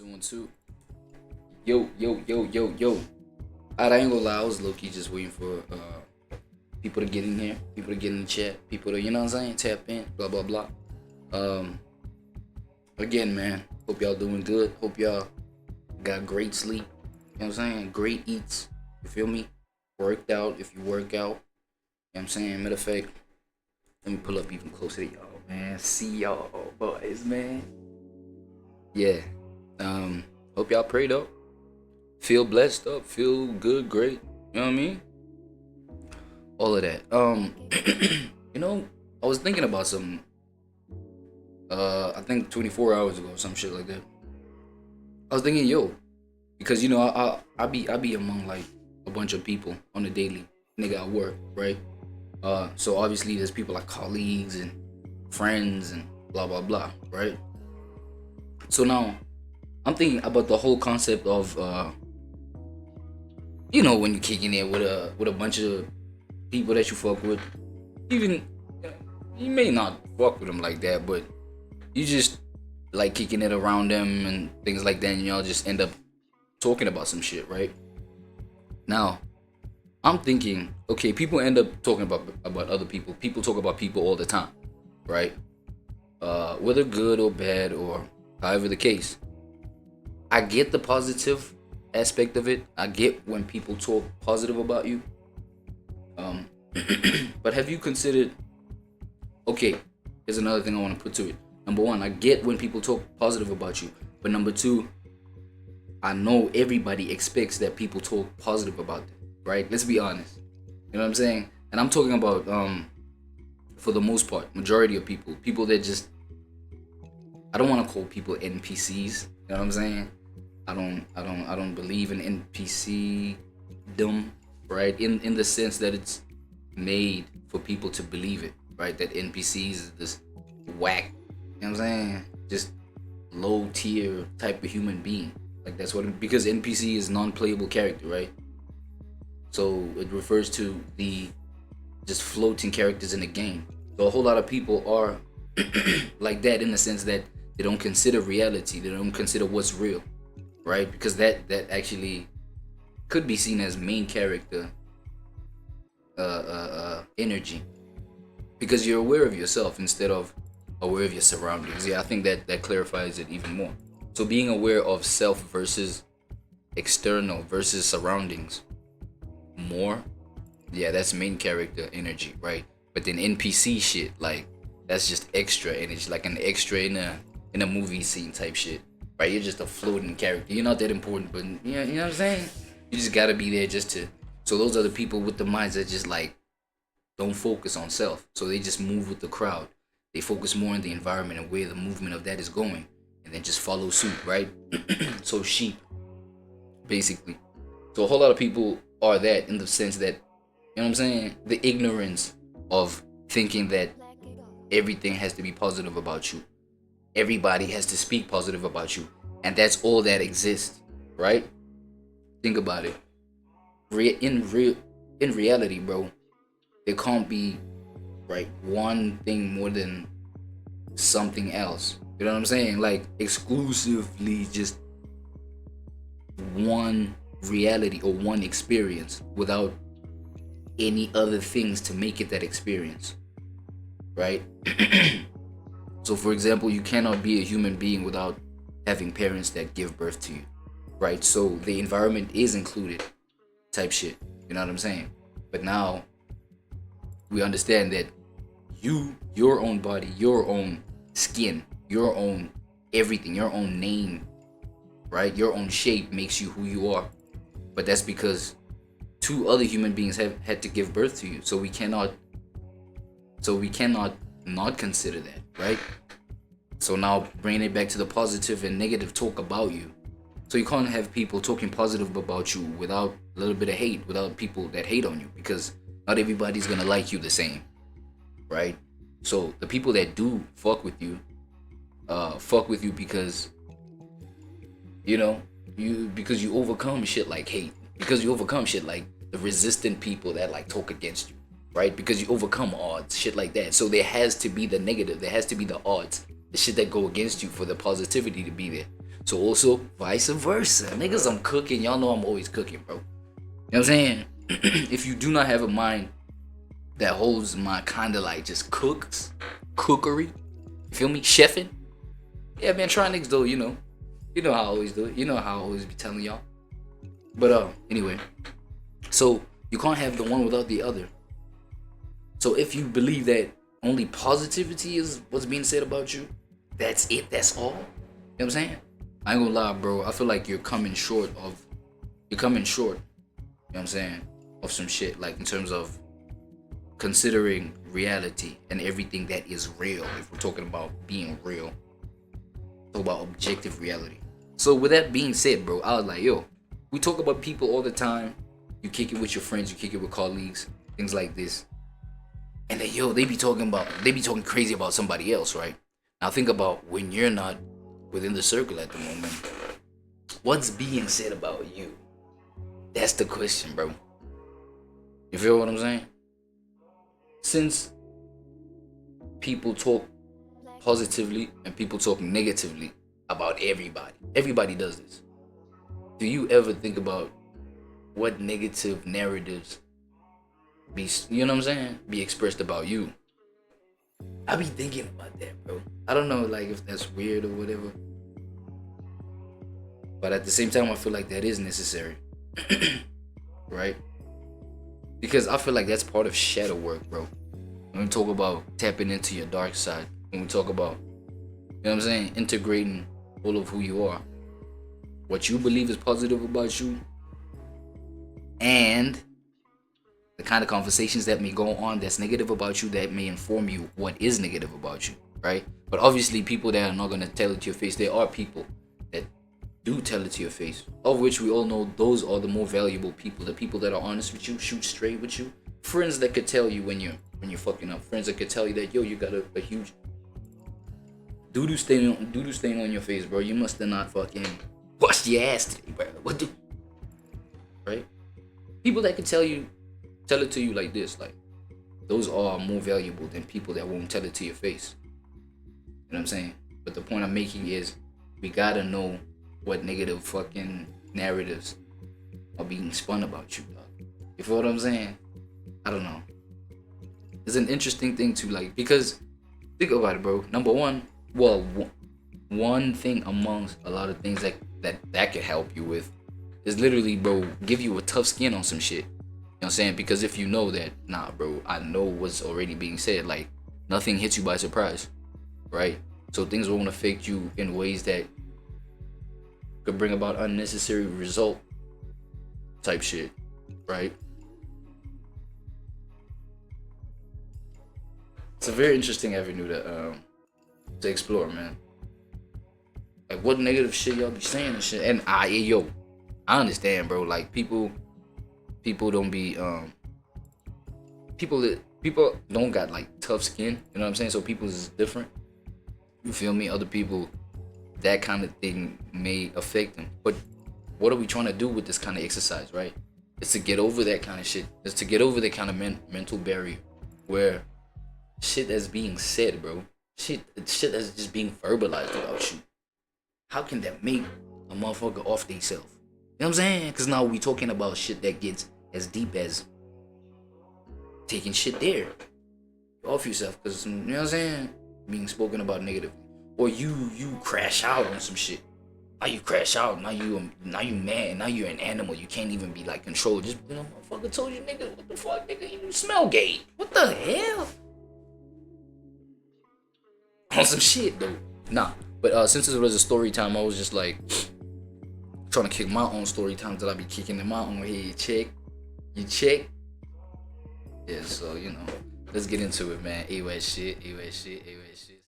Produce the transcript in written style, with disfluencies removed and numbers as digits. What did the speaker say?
1, 2, 1, 2. Yo. I ain't gonna lie, I was low-key just waiting for people to get in here, people to get in the chat, people to, you know what I'm saying, tap in, blah, blah, blah. Again, man, hope y'all doing good. Hope y'all got great sleep. You know what I'm saying? Great eats. You feel me? Worked out if you work out. You know what I'm saying? Matter of fact, let me pull up even closer to y'all, man. See y'all boys, man. Yeah. Hope y'all prayed up. Feel blessed up. Feel good, great. You know what I mean? All of that. You know, I was thinking about something. I think 24 hours ago, some shit like that. I was thinking, because you know, I be among like a bunch of people on the daily, nigga, at work, right? So obviously there's people like colleagues and friends and blah blah blah, right? So now I'm thinking about the whole concept of you know, when you kicking it with a bunch of people that you fuck with, even you may not fuck with them like that, but you just like kicking it around them and things like that, and y'all just end up talking about some shit, right? Now, I'm thinking, okay, people end up talking about other people. People talk about people all the time, right? Whether good or bad or however the case. I get the positive aspect of it. I get when people talk positive about you. But have you considered, okay, here's another thing I want to put to it. Number one, I get when people talk positive about you. But number two, I know everybody expects that people talk positive about them, right? Let's be honest. You know what I'm saying? And I'm talking about, for the most part, majority of people that just, I don't want to call people NPCs. You know what I'm saying? I don't believe in NPC-dom, right? In the sense that it's made for people to believe it, right? That NPCs is this whack, you know what I'm saying? Just low tier type of human being. Like that's what, because NPC is non-playable character, right? So it refers to the just floating characters in the game. So a whole lot of people are like that in the sense that they don't consider reality. They don't consider what's real, right? Because that actually could be seen as main character energy, because you're aware of yourself instead of aware of your surroundings. Yeah, I think that clarifies it even more. So being aware of self versus external versus surroundings more, yeah, that's main character energy, right? But then NPC shit, like that's just extra energy, like an extra in a movie scene type shit, right? You're just a floating character. You're not that important, but you know what I'm saying? You just gotta be there just to. So those are the people with the minds that just like don't focus on self. So they just move with the crowd. They focus more on the environment and where the movement of that is going, and then just follow suit, right? So sheep, basically. So a whole lot of people are that in the sense that, you know what I'm saying? The ignorance of thinking that everything has to be positive about you. Everybody has to speak positive about you. And that's all that exists, right? Think about it. In reality, bro, there can't be, right, one thing more than something else. You know what I'm saying? Like exclusively just one reality or one experience without any other things to make it that experience, right? So for example, you cannot be a human being without having parents that give birth to you, right? So the environment is included type shit, you know what I'm saying? But now we understand that your own body, your own skin, your own everything, your own name, right? Your own shape makes you who you are. But that's because two other human beings have had to give birth to you. So we cannot not consider that, right? So now bringing it back to the positive and negative talk about you. So you can't have people talking positive about you without a little bit of hate, without people that hate on you, because not everybody's gonna like you the same, right? So the people that do fuck with you because, you know, because you overcome shit like hate, because you overcome shit like the resistant people that like talk against you, right? Because you overcome odds, shit like that. So there has to be the negative, there has to be the odds, the shit that go against you for the positivity to be there. So also vice versa. Niggas, I'm cooking. Y'all know I'm always cooking, bro. You know what I'm saying? If you do not have a mind that holds my kind of like just cookery, you feel me? Chefing. Yeah, man, try niggas though, you know. You know how I always do it. You know how I always be telling y'all. But anyway. So you can't have the one without the other. So if you believe that only positivity is what's being said about you, that's it, that's all. You know what I'm saying? I ain't gonna lie, bro. I feel like you're coming short. You know what I'm saying? Of some shit, like in terms of considering reality and everything that is real. If we're talking about being real, talk about objective reality. So with that being said, bro, I was like, yo, we talk about people all the time. You kick it with your friends, you kick it with colleagues, things like this. And then, yo, they be talking crazy about somebody else, right? Now think about when you're not within the circle at the moment. What's being said about you? That's the question, bro. You feel what I'm saying? Since people talk positively and people talk negatively about everybody does this. Do you ever think about what negative narratives be, you know what I'm saying, be expressed about you? I be thinking about that, bro. I don't know, like, if that's weird or whatever, but at the same time, I feel like that is necessary. Right? Because I feel like that's part of shadow work, bro. When we talk about tapping into your dark side, when we talk about, you know what I'm saying, integrating all of who you are, what you believe is positive about you, and the kind of conversations that may go on that's negative about you, that may inform you what is negative about you, right? But obviously, people that are not going to tell it to your face, there are people that do tell it to your face, of which we all know those are the more valuable people, the people that are honest with you, shoot straight with you, friends that could tell you when you're fucking up, friends that could tell you that, yo, you got a huge doo-doo stain on your face, bro. You must have not fucking washed your ass today, bro. What do? Right? People that could tell it to you like this, like, those are more valuable than people that won't tell it to your face. You know what I'm saying? But the point I'm making is, we gotta know what negative fucking narratives are being spun about you, dog. You feel what I'm saying? I don't know. It's an interesting thing to, like, because think about it, bro. Number one, one thing amongst a lot of things that could help you with is literally, bro, give you a tough skin on some shit. You know what I'm saying? Because if you know that, nah, bro, I know what's already being said. Like, nothing hits you by surprise, right? So things won't affect you in ways that could bring about unnecessary result type shit, right? It's a very interesting avenue to explore, man. Like, what negative shit y'all be saying and shit. And I understand, bro. Like, people don't be people don't got like tough skin. You know what I'm saying? So people's is different. You feel me? Other people, that kind of thing may affect them. But what are we trying to do with this kind of exercise, right? It's to get over that kind of shit. It's to get over that kind of mental barrier where shit that's being said, bro. Shit that's just being verbalized about you. How can that make a motherfucker off they self? You know what I'm saying? Because now we talking about shit that gets as deep as taking shit there. Off yourself. Because, you know what I'm saying? Being spoken about negatively. Or you crash out on some shit. Now you crash out. Now you mad. Now you're an animal. You can't even be like controlled. Just, you know, motherfucker told you, nigga, what the fuck, nigga? You smell gay. What the hell? On some shit, though. Nah. But since this was a story time, I was just like trying to kick my own story time that I be kicking in my own head. Check. You check? Yeah, so, you know, let's get into it, man. AWAD shit.